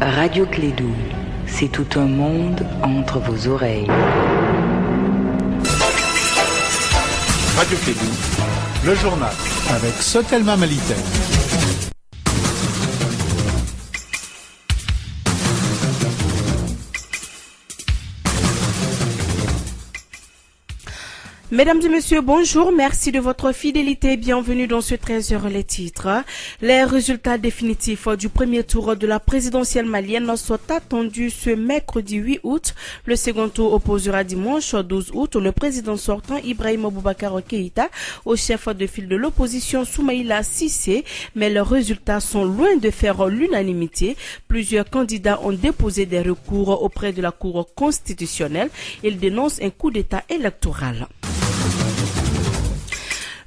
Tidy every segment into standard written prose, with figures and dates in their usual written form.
Radio Clédou, c'est tout un monde entre vos oreilles. Radio Clédou, le journal avec Sotelma Malitaire. Mesdames et messieurs, bonjour, merci de votre fidélité, bienvenue dans ce 13h les titres. Les résultats définitifs du premier tour de la présidentielle malienne sont attendus ce mercredi 8 août. Le second tour opposera dimanche 12 août le président sortant Ibrahima Boubacar Keïta au chef de file de l'opposition Soumaïla Cissé, mais les résultats sont loin de faire l'unanimité. Plusieurs candidats ont déposé des recours auprès de la Cour constitutionnelle. Ils dénoncent un coup d'État électoral.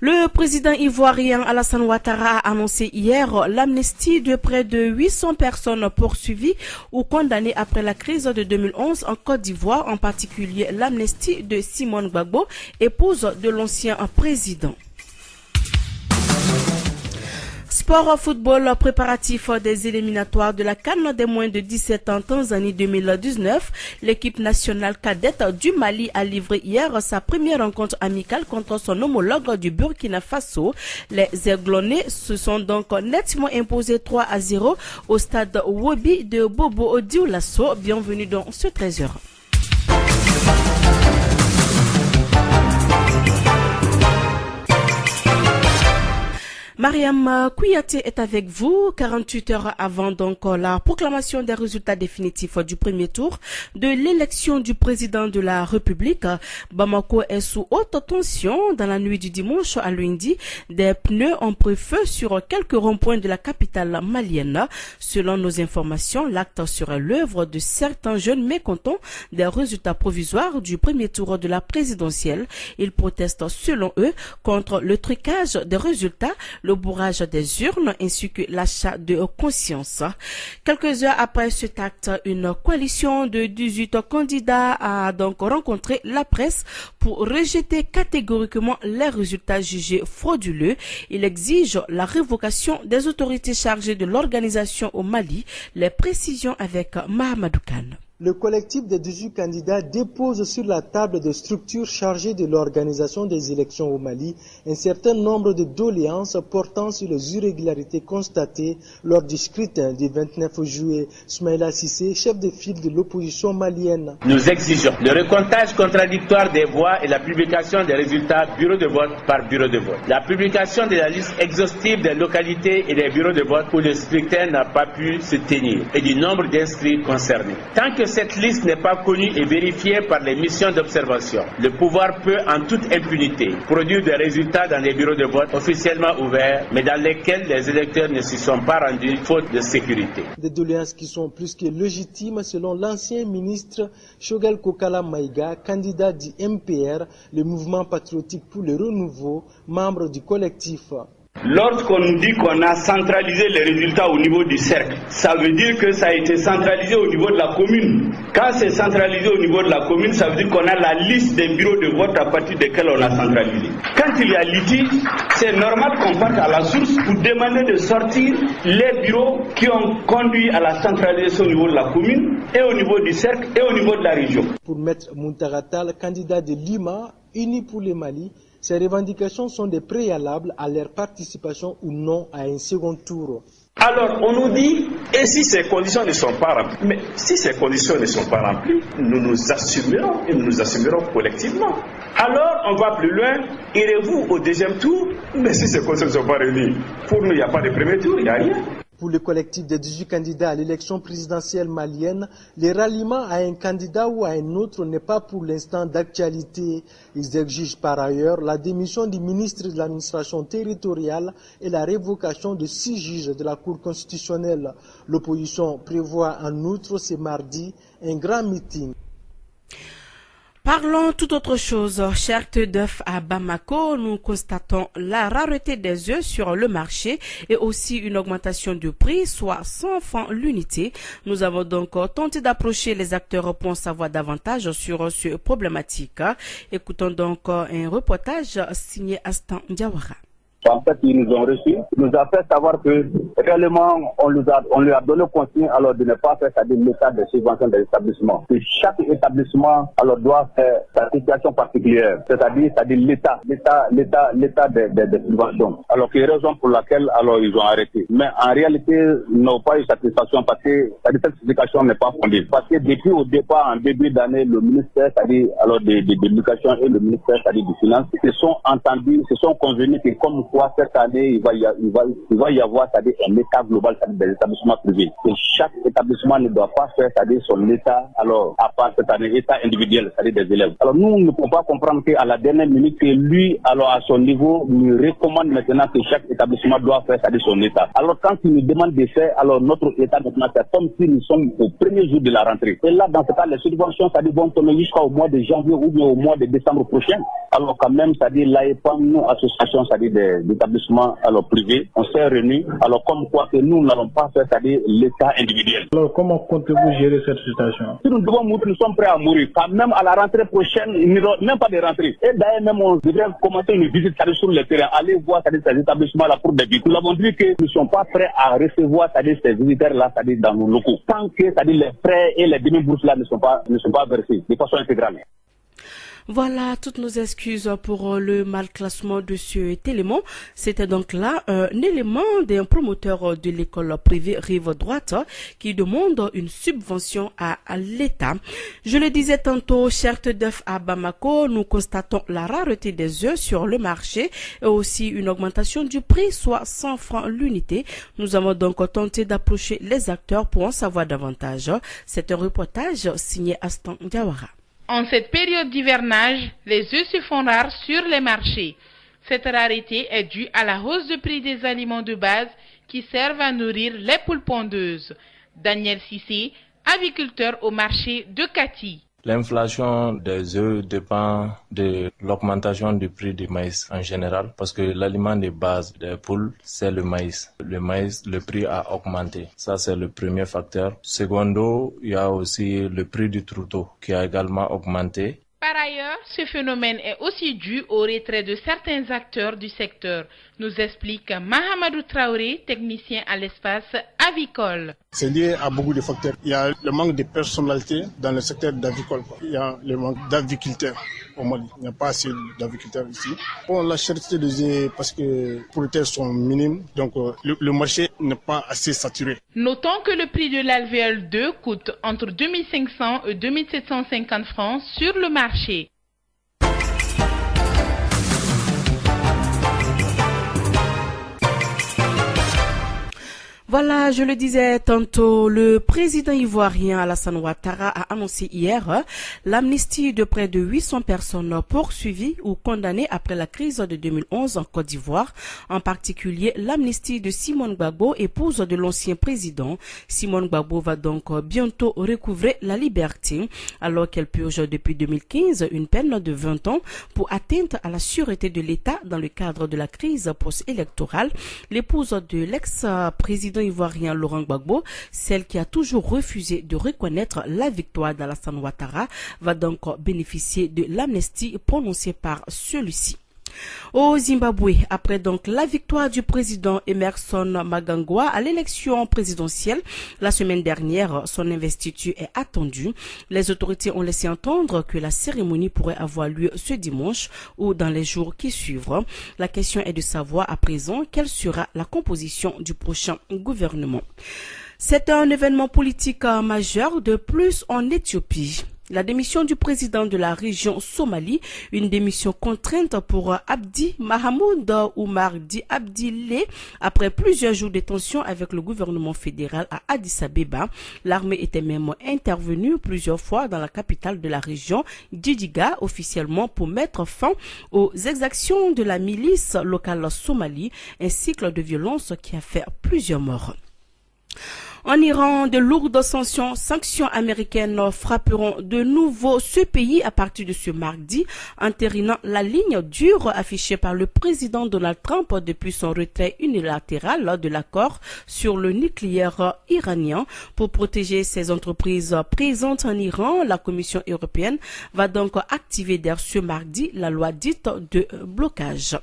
Le président ivoirien Alassane Ouattara a annoncé hier l'amnistie de près de 800 personnes poursuivies ou condamnées après la crise de 2011 en Côte d'Ivoire, en particulier l'amnistie de Simone Gbagbo, épouse de l'ancien président. Sport football préparatif des éliminatoires de la CAN des moins de 17 ans Tanzanie 2019. L'équipe nationale cadette du Mali a livré hier sa première rencontre amicale contre son homologue du Burkina Faso. Les Aiglonnais se sont donc nettement imposés 3-0 au stade Wobi de Bobo Dioulasso. Bienvenue dans ce 13h. Mariam Kouyaté est avec vous 48 heures avant donc la proclamation des résultats définitifs du premier tour de l'élection du président de la République. Bamako est sous haute tension dans la nuit du dimanche à lundi. Des pneus ont pris feu sur quelques ronds-points de la capitale malienne. Selon nos informations, l'acte serait l'œuvre de certains jeunes mécontents des résultats provisoires du premier tour de la présidentielle. Ils protestent selon eux contre le trucage des résultats, le bourrage des urnes ainsi que l'achat de conscience. Quelques heures après cet acte, une coalition de 18 candidats a donc rencontré la presse pour rejeter catégoriquement les résultats jugés frauduleux. Il exige la révocation des autorités chargées de l'organisation au Mali. Les précisions avec Mahamadou Kane. Le collectif des 18 candidats dépose sur la table de structures chargées de l'organisation des élections au Mali un certain nombre de doléances portant sur les irrégularités constatées lors du scrutin du 29 juillet. Soumaïla Cissé, chef de file de l'opposition malienne. Nous exigeons le recomptage contradictoire des voix et la publication des résultats bureau de vote par bureau de vote. La publication de la liste exhaustive des localités et des bureaux de vote où le scrutin n'a pas pu se tenir et du nombre d'inscrits concernés. Tant que cette liste n'est pas connue et vérifiée par les missions d'observation, le pouvoir peut en toute impunité produire des résultats dans les bureaux de vote officiellement ouverts, mais dans lesquels les électeurs ne s'y sont pas rendus faute de sécurité. Des doléances qui sont plus que légitimes selon l'ancien ministre Choguel Kokala Maïga, candidat du MPR, le mouvement patriotique pour le renouveau, membre du collectif. Lorsqu'on nous dit qu'on a centralisé les résultats au niveau du cercle, ça veut dire que ça a été centralisé au niveau de la commune. Quand c'est centralisé au niveau de la commune, ça veut dire qu'on a la liste des bureaux de vote à partir desquels on a centralisé. Quand il y a litige, c'est normal qu'on parte à la source pour demander de sortir les bureaux qui ont conduit à la centralisation au niveau de la commune et au niveau du cercle et au niveau de la région. Pour Maître Muntaratal, candidat de Lima, Unis pour le Mali, ces revendications sont des préalables à leur participation ou non à un second tour. Alors on nous dit, et si ces conditions ne sont pas remplies? Mais si ces conditions ne sont pas remplies, nous nous assumerons et nous nous assumerons collectivement. Alors on va plus loin, irez-vous au deuxième tour? Mais si ces conditions ne sont pas réunies, pour nous il n'y a pas de premier tour, il n'y a rien. Pour le collectif des 18 candidats à l'élection présidentielle malienne, le ralliement à un candidat ou à un autre n'est pas pour l'instant d'actualité. Ils exigent par ailleurs la démission du ministre de l'administration territoriale et la révocation de 6 juges de la Cour constitutionnelle. L'opposition prévoit en outre ce mardi un grand meeting. Parlons tout autre chose. Chers d'œufs à Bamako, nous constatons la rareté des œufs sur le marché et aussi une augmentation du prix, soit 100 francs l'unité. Nous avons donc tenté d'approcher les acteurs pour en savoir davantage sur ce problématique. Écoutons donc un reportage signé Astan Diawara. En fait, ils nous ont reçus, ils nous a fait savoir que réellement, on lui a donné consigne alors de ne pas faire, c'est-à-dire l'état de subvention des établissements. Que chaque établissement alors doit faire sa situation particulière, c'est-à-dire l'état des subventions. Alors, c'est la raison pour laquelle alors ils ont arrêté. Mais en réalité, ils n'ont pas eu satisfaction parce que cette certification n'est pas fondée. Parce que depuis au départ, en début d'année, le ministère, c'est-à-dire alors de l'éducation et le ministère, c'est-à-dire des finances, se sont entendus, se sont convenus que comme quoi cette année, il va y avoir, c'est-à-dire un état global, c'est-à-dire des établissements privés. Et chaque établissement ne doit pas faire, c'est-à-dire son état, alors à part cette année, état individuel, c'est-à-dire des élèves. Alors nous ne pouvons pas comprendre qu'à la dernière minute, que lui, alors à son niveau, nous recommande maintenant que chaque établissement doit faire, c'est-à-dire son état. Alors quand il nous demande de faire, alors notre état maintenant, c'est comme si nous sommes au premier jour de la rentrée. Et là, dans ce cas, les subventions, c'est-à-dire vont tomber jusqu'au mois de janvier ou bien au mois de décembre prochain. Alors quand même, c'est-à-dire l'AEPAM, nous, association, c'est-à-dire des établissements alors privés, on s'est réunis, alors comme quoi que nous n'allons pas faire, c'est-à-dire l'état individuel. Alors comment comptez-vous gérer cette situation? Si nous devons mourir, nous sommes prêts à mourir. Quand même à la rentrée prochaine, il n'y aura même pas de rentrée. Et d'ailleurs même, on devrait commencer une visite, c'est-à-dire sur le terrain, aller voir, c'est-à-dire ces établissements-là pour des visites. Nous avons dit que nous ne sommes pas prêts à recevoir, c'est-à-dire ces visiteurs-là, c'est-à-dire dans nos locaux. Tant que, c'est-à-dire les frais et les demi-bourses-là ne sont pas versés de façon intégrale. Voilà, toutes nos excuses pour le mal classement de ce élément. C'était donc là un élément d'un promoteur de l'école privée Rive Droite qui demande une subvention à l'État. Je le disais tantôt, charte d'œufs à Bamako, nous constatons la rareté des œufs sur le marché et aussi une augmentation du prix, soit 100 francs l'unité. Nous avons donc tenté d'approcher les acteurs pour en savoir davantage. C'est un reportage signé Aston Diawara. En cette période d'hivernage, les œufs se font rares sur les marchés. Cette rareté est due à la hausse du prix des aliments de base qui servent à nourrir les poules pondeuses. Daniel Sissé, aviculteur au marché de Kati. L'inflation des œufs dépend de l'augmentation du prix du maïs en général parce que l'aliment de base des poules, c'est le maïs. Le maïs, le prix a augmenté. Ça, c'est le premier facteur. Secondo, il y a aussi le prix du troupeau qui a également augmenté. Par ailleurs, ce phénomène est aussi dû au retrait de certains acteurs du secteur, nous explique Mahamadou Traoré, technicien à l'espace avicole. C'est lié à beaucoup de facteurs. Il y a le manque de personnalité dans le secteur d'avicole. Il y a le manque d'aviculteurs au Mali. Il n'y a pas assez d'aviculteurs ici. Bon, la cherté des œufs, parce que les producteurs sont minimes, donc le marché n'est pas assez saturé. Notons que le prix de l'alvéole 2 coûte entre 2500 et 2750 francs sur le marché. Voilà, je le disais tantôt, le président ivoirien Alassane Ouattara a annoncé hier l'amnistie de près de 800 personnes poursuivies ou condamnées après la crise de 2011 en Côte d'Ivoire, en particulier l'amnistie de Simone Gbagbo, épouse de l'ancien président. Simone Gbagbo va donc bientôt recouvrer la liberté alors qu'elle purge depuis 2015 une peine de 20 ans pour atteinte à la sûreté de l'État dans le cadre de la crise post-électorale. L'épouse de l'ex-président ivoirien Laurent Gbagbo, celle qui a toujours refusé de reconnaître la victoire d'Alassane Ouattara, va donc bénéficier de l'amnistie prononcée par celui-ci. Au Zimbabwe, après donc la victoire du président Emerson Mnangagwa à l'élection présidentielle la semaine dernière, son investiture est attendue. Les autorités ont laissé entendre que la cérémonie pourrait avoir lieu ce dimanche ou dans les jours qui suivent. La question est de savoir à présent quelle sera la composition du prochain gouvernement. C'est un événement politique majeur de plus en Éthiopie. La démission du président de la région Somalie, une démission contrainte pour Abdi Mahamoud Oumar Di Abdilé, après plusieurs jours de tension avec le gouvernement fédéral à Addis Abeba. L'armée était même intervenue plusieurs fois dans la capitale de la région, Djidiga, officiellement pour mettre fin aux exactions de la milice locale somalie, un cycle de violence qui a fait plusieurs morts. En Iran, de lourdes sanctions américaines frapperont de nouveau ce pays à partir de ce mardi, entérinant la ligne dure affichée par le président Donald Trump depuis son retrait unilatéral de l'accord sur le nucléaire iranien. Pour protéger ses entreprises présentes en Iran, la Commission européenne va donc activer dès ce mardi la loi dite de blocage.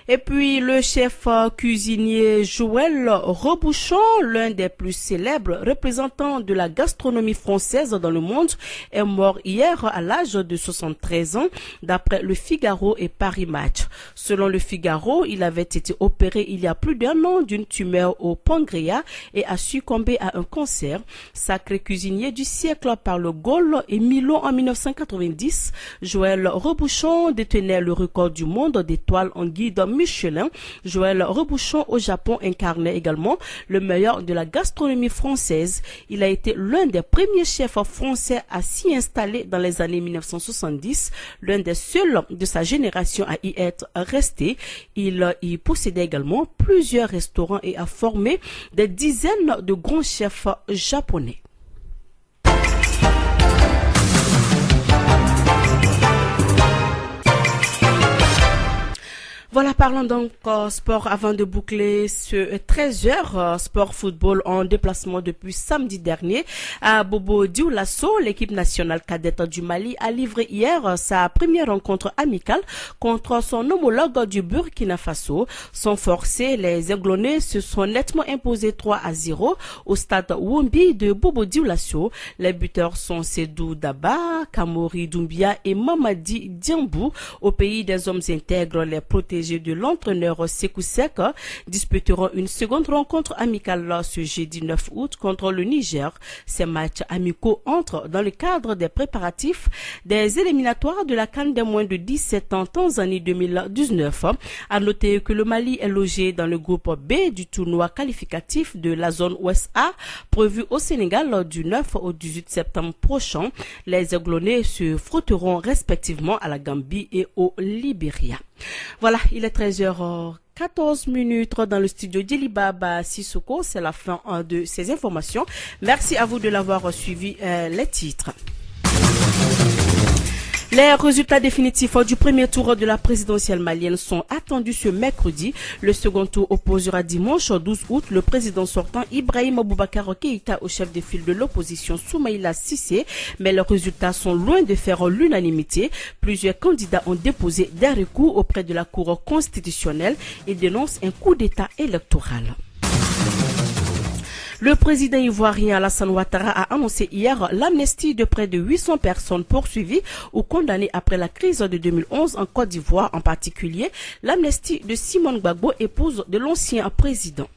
Et puis le chef cuisinier Joël Rebouchon, l'un des plus célèbres représentants de la gastronomie française dans le monde, est mort hier à l'âge de 73 ans, d'après le Figaro et Paris Match. Selon le Figaro, il avait été opéré il y a plus d'1 an d'une tumeur au pancréas et a succombé à un cancer. Sacré cuisinier du siècle par le Gaulle et Milo en 1990, Joël Rebouchon détenait le record du monde d'étoiles en guide Michelin. Joël Rebouchon au Japon incarnait également le meilleur de la gastronomie française. Il a été l'un des premiers chefs français à s'y installer dans les années 1970, l'un des seuls de sa génération à y être resté. Il y possédait également plusieurs restaurants et a formé des dizaines de grands chefs japonais. Voilà, parlons donc sport avant de boucler ce 13h. Sport football en déplacement depuis samedi dernier à Bobo Dioulasso. L'équipe nationale cadette du Mali a livré hier sa première rencontre amicale contre son homologue du Burkina Faso. Sans forcer, les Aiglonnais se sont nettement imposés 3-0 au stade Wombi de Bobo Dioulasso. Les buteurs sont Sedou Daba, Kamori Doumbia et Mamadi Diambou. Au pays des hommes intègres, les protégés de l'entraîneur Sekou Sek disputeront une seconde rencontre amicale ce jeudi 9 août contre le Niger. Ces matchs amicaux entrent dans le cadre des préparatifs des éliminatoires de la CAN des moins de 17 ans Tanzanie 2019. À noter que le Mali est logé dans le groupe B du tournoi qualificatif de la zone Ouest A prévu au Sénégal du 9 au 18 septembre prochain. Les Aiglonnais se frotteront respectivement à la Gambie et au Libéria. Voilà, il est 13h14 dans le studio d'Elibaba Sissoko. C'est la fin de ces informations. Merci à vous de l'avoir suivi. Les titres. Les résultats définitifs du premier tour de la présidentielle malienne sont attendus ce mercredi. Le second tour opposera dimanche 12 août le président sortant Ibrahim Boubacar Keïta au chef de file de l'opposition Soumaïla Cissé. Mais les résultats sont loin de faire l'unanimité. Plusieurs candidats ont déposé des recours auprès de la Cour constitutionnelle et dénoncent un coup d'État électoral. Le président ivoirien Alassane Ouattara a annoncé hier l'amnistie de près de 800 personnes poursuivies ou condamnées après la crise de 2011 en Côte d'Ivoire, en particulier l'amnistie de Simone Gbagbo, épouse de l'ancien président.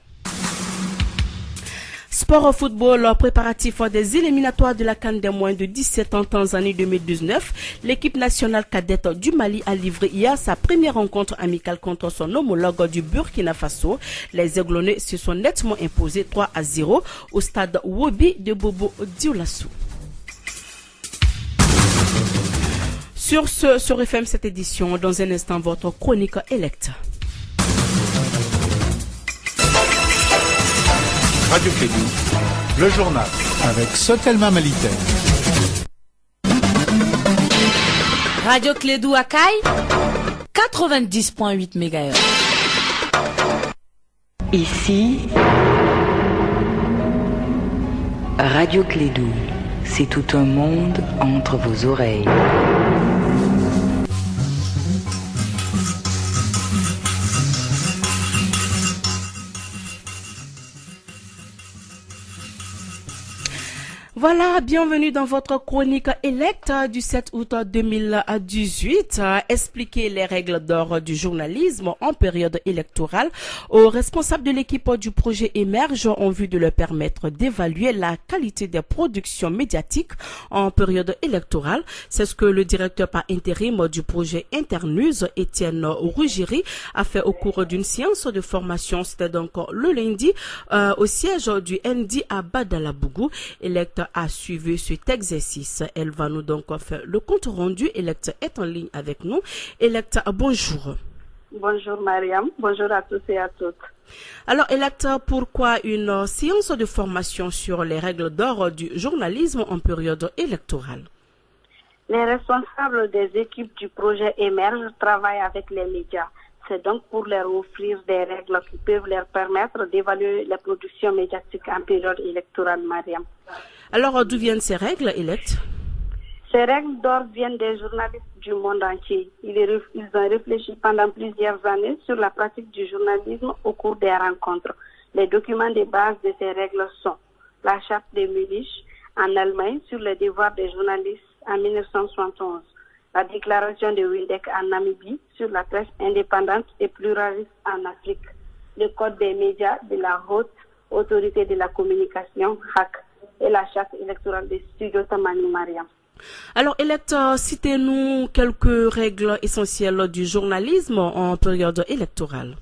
Sport football préparatif des éliminatoires de la CAN des moins de 17 ans Tanzanie 2019. L'équipe nationale cadette du Mali a livré hier sa première rencontre amicale contre son homologue du Burkina Faso. Les Aiglonnais se sont nettement imposés 3-0 au stade Wobi de Bobo Dioulasso. Sur ce, sur FM cette édition, dans un instant, votre chronique électe. Radio Clédou, le journal avec Sotelma Malitaire. Radio Clédou à Caille, 90.8 MHz. Ici, Radio Clédou, c'est tout un monde entre vos oreilles. Voilà, bienvenue dans votre chronique électe du 7 août 2018. Expliquer les règles d'or du journalisme en période électorale aux responsables de l'équipe du projet Émerge en vue de leur permettre d'évaluer la qualité des productions médiatiques en période électorale. C'est ce que le directeur par intérim du projet Internus, Étienne Ruggieri, a fait au cours d'une séance de formation. C'était donc le lundi au siège du ND à Badalabougou. Elect a suivi cet exercice. Elle va nous donc faire le compte rendu. Elect est en ligne avec nous. Elect, bonjour. Bonjour Mariam, bonjour à tous et à toutes. Alors Elect, pourquoi une séance de formation sur les règles d'or du journalisme en période électorale? Les responsables des équipes du projet Émerge travaillent avec les médias. C'est donc pour leur offrir des règles qui peuvent leur permettre d'évaluer la production médiatique en période électorale, Mariam. Alors, d'où viennent ces règles, Elect? Ces règles d'or viennent des journalistes du monde entier. Ils ont réfléchi pendant plusieurs années sur la pratique du journalisme au cours des rencontres. Les documents de base de ces règles sont la charte de Munich en Allemagne sur les devoirs des journalistes en 1971, la déclaration de Windhoek en Namibie sur la presse indépendante et pluraliste en Afrique, le code des médias de la Haute Autorité de la Communication, HAC, et la charte électorale des studios Tamani Mariam. Alors, citez-nous quelques règles essentielles du journalisme en période électorale.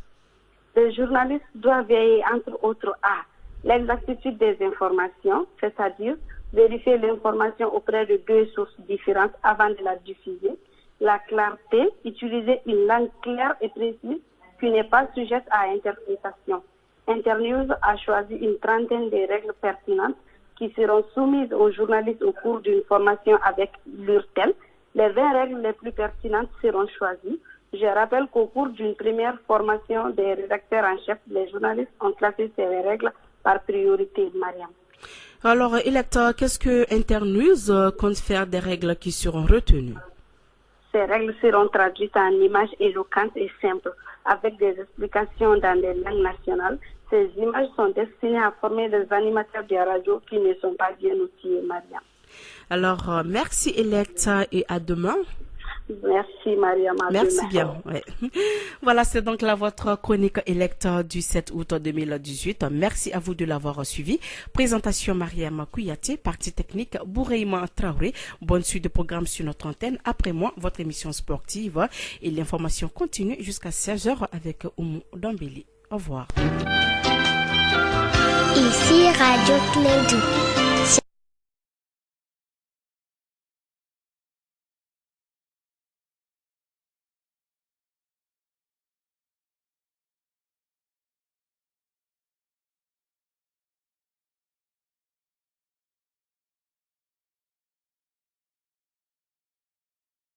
Le journaliste doit veiller, entre autres, à l'exactitude des informations, c'est-à-dire vérifier l'information auprès de 2 sources différentes avant de la diffuser, la clarté, utiliser une langue claire et précise qui n'est pas sujette à interprétation. Internews a choisi une trentaine de règles pertinentes qui seront soumises aux journalistes au cours d'une formation avec l'URTEL. Les 20 règles les plus pertinentes seront choisies. Je rappelle qu'au cours d'une première formation des rédacteurs en chef, les journalistes ont classé ces règles par priorité, Mariam. Alors, électeur, qu'est-ce que Internews compte faire des règles qui seront retenues? Ces règles seront traduites en images éloquentes et simples, avec des explications dans les langues nationales. Ces images sont destinées à former des animateurs de radio qui ne sont pas bien outillés, Mariam. Alors, merci Electa et à demain. Merci Mariam. Merci bien. Ouais. Voilà, c'est donc là votre chronique Electa du 7 août 2018. Merci à vous de l'avoir suivi. Présentation Mariam Kouyaté, partie technique Boureima Traoré. Bonne suite de programme sur notre antenne. Après moi, votre émission sportive et l'information continue jusqu'à 16h avec Oumou Dambili. Au revoir. Ici Radio Clédou.